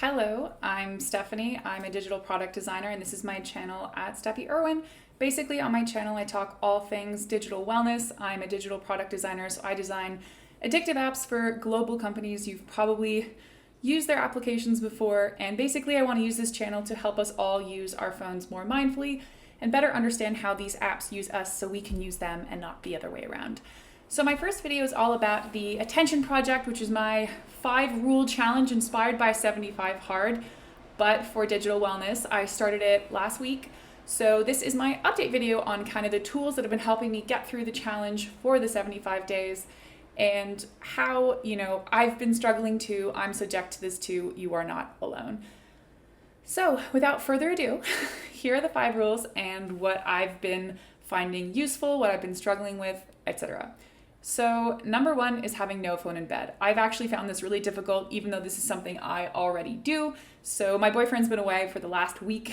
Hello, I'm Stephanie. I'm a digital product designer, and this is my channel at Steffi Irwin. Basically, on my channel, I talk all things digital wellness. I'm a digital product designer, so I design addictive apps for global companies. You've probably used their applications before, and basically, I want to use this channel to help us all use our phones more mindfully and better understand how these apps use us so we can use them and not the other way around. So my first video is all about the Attention Project, which is my 5-rule challenge inspired by 75 Hard, but for digital wellness. I started it last week. So this is my update video on kind of the tools that have been helping me get through the challenge for the 75 days and how, I've been struggling too. I'm subject to this too. You are not alone. So without further ado, here are the 5 rules and what I've been finding useful, what I've been struggling with, etc. So number 1 is having no phone in bed. I've actually found this really difficult, even though this is something I already do. So my boyfriend's been away for the last week.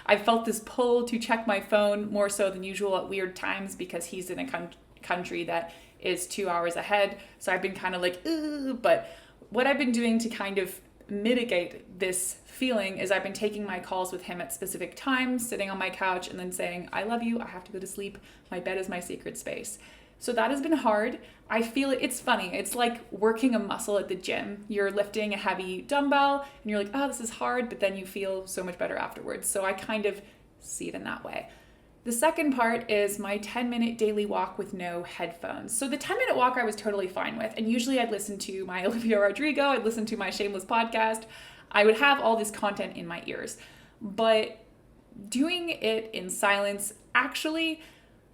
I've felt this pull to check my phone more so than usual at weird times because he's in a country that is 2 hours ahead. So I've been kind of like, ugh. But what I've been doing to kind of mitigate this feeling is I've been taking my calls with him at specific times, sitting on my couch and then saying, I love you, I have to go to sleep. My bed is my sacred space. So that has been hard. I feel it's funny. It's like working a muscle at the gym. You're lifting a heavy dumbbell and you're like, oh, this is hard, but then you feel so much better afterwards. So I kind of see it in that way. The second part is my 10-minute daily walk with no headphones. So the 10-minute walk I was totally fine with. And usually I'd listen to my Olivia Rodrigo, I'd listen to my Shameless podcast. I would have all this content in my ears. But doing it in silence, actually,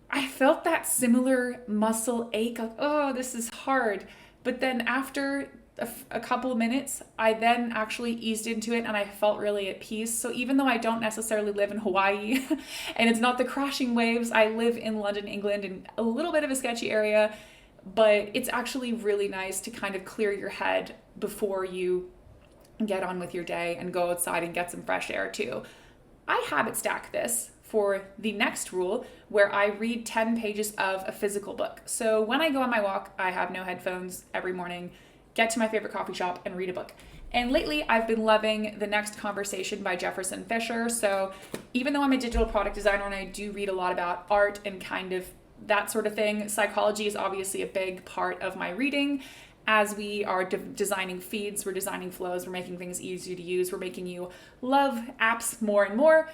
I felt that similar muscle ache of, oh, this is hard. But then after a couple of minutes, I then actually eased into it and I felt really at peace. So even though I don't necessarily live in Hawaii and it's not the crashing waves, I live in London, England, in a little bit of a sketchy area, but it's actually really nice to kind of clear your head before you get on with your day and go outside and get some fresh air too. I habit stack this for the next rule where I read 10 pages of a physical book. So when I go on my walk, I have no headphones every morning, get to my favorite coffee shop and read a book. And lately I've been loving The Next Conversation by Jefferson Fisher. So even though I'm a digital product designer and I do read a lot about art and kind of that sort of thing, psychology is obviously a big part of my reading. As we are designing feeds, we're designing flows, we're making things easy to use, we're making you love apps more and more.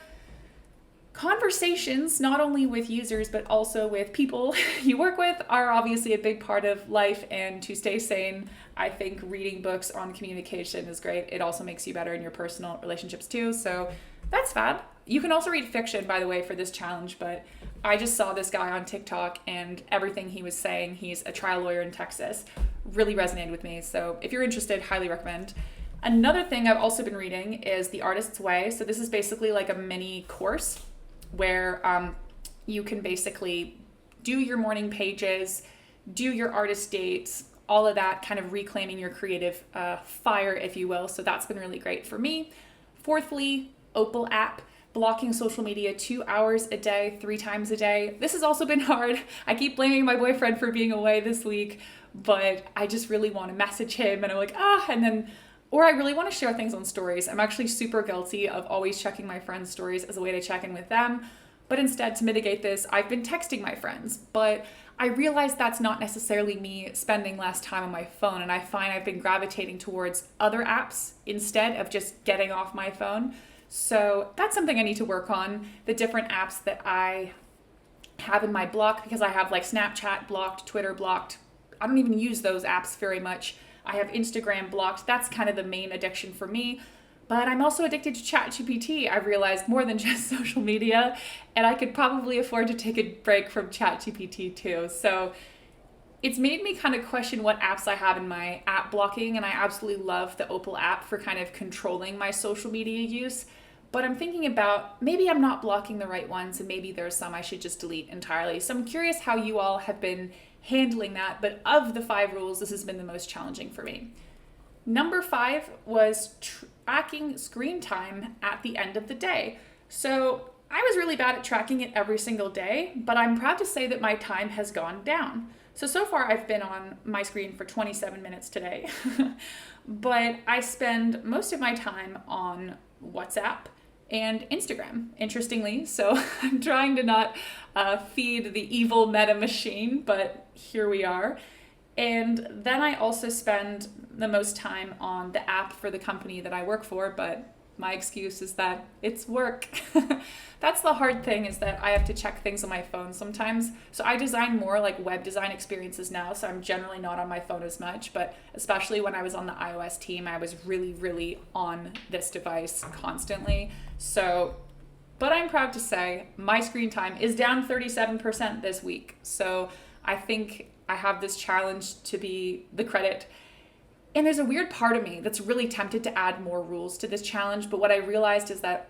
Conversations, not only with users, but also with people you work with, are obviously a big part of life. And to stay sane, I think reading books on communication is great. It also makes you better in your personal relationships too. So that's fab. You can also read fiction, by the way, for this challenge. But I just saw this guy on TikTok and everything he was saying, he's a trial lawyer in Texas, really resonated with me. So if you're interested, highly recommend. Another thing I've also been reading is The Artist's Way. So this is basically like a mini course where you can basically do your morning pages, do your artist dates, all of that, kind of reclaiming your creative fire, if you will. So that's been really great for me. Fourthly, Opal app, blocking social media 2 hours a day, 3 times a day. This has also been hard. I keep blaming my boyfriend for being away this week, but I just really want to message him and I'm like, or I really want to share things on stories. I'm actually super guilty of always checking my friends' stories as a way to check in with them. But instead, to mitigate this, I've been texting my friends. But I realize that's not necessarily me spending less time on my phone. And I find I've been gravitating towards other apps instead of just getting off my phone. So that's something I need to work on. The different apps that I have in my block, because I have like Snapchat blocked, Twitter blocked. I don't even use those apps very much. I have Instagram blocked. That's kind of the main addiction for me. But I'm also addicted to ChatGPT. I've realized more than just social media, and I could probably afford to take a break from ChatGPT too. So it's made me kind of question what apps I have in my app blocking, and I absolutely love the Opal app for kind of controlling my social media use. But I'm thinking about maybe I'm not blocking the right ones, and maybe there's some I should just delete entirely. So I'm curious how you all have been handling that, but of the 5 rules, this has been the most challenging for me. Number 5 was tracking screen time at the end of the day. So I was really bad at tracking it every single day, but I'm proud to say that my time has gone down. So far I've been on my screen for 27 minutes today, but I spend most of my time on WhatsApp and Instagram, interestingly. So I'm trying to not feed the evil meta machine, but here we are. And then I also spend the most time on the app for the company that I work for, but my excuse is that it's work. That's the hard thing, is that I have to check things on my phone sometimes. So I design more like web design experiences now, so I'm generally not on my phone as much, but especially when I was on the iOS team, I was really on this device constantly. So, but I'm proud to say my screen time is down 37% this week. So I think I have this challenge to be the credit. And there's a weird part of me that's really tempted to add more rules to this challenge, but what I realized is that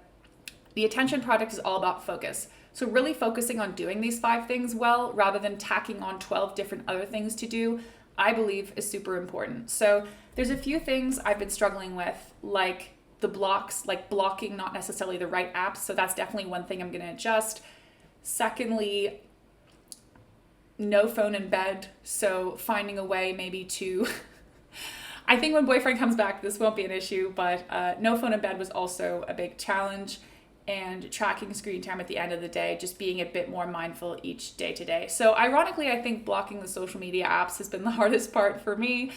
the Attention Project is all about focus. So really focusing on doing these 5 things well, rather than tacking on 12 different other things to do, I believe is super important. So there's a few things I've been struggling with, like the blocks, like blocking not necessarily the right apps. So that's definitely one thing I'm going to adjust. Secondly, no phone in bed. So finding a way maybe to... I think when boyfriend comes back, this won't be an issue, but no phone in bed was also a big challenge. And tracking screen time at the end of the day, just being a bit more mindful each day to day. So ironically, I think blocking the social media apps has been the hardest part for me.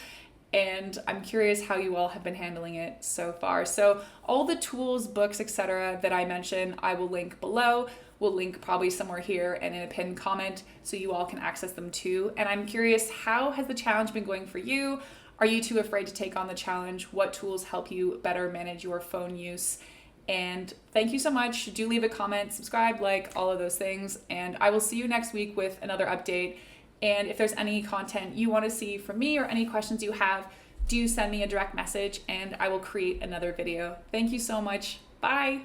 And I'm curious how you all have been handling it so far. So all the tools, books, etc. that I mentioned, I will link below. We'll link probably somewhere here and in a pinned comment so you all can access them too. And I'm curious, how has the challenge been going for you? Are you too afraid to take on the challenge? What tools help you better manage your phone use? And thank you so much. Do leave a comment, subscribe, like, all of those things. And I will see you next week with another update. And if there's any content you want to see from me or any questions you have, do send me a direct message and I will create another video. Thank you so much. Bye.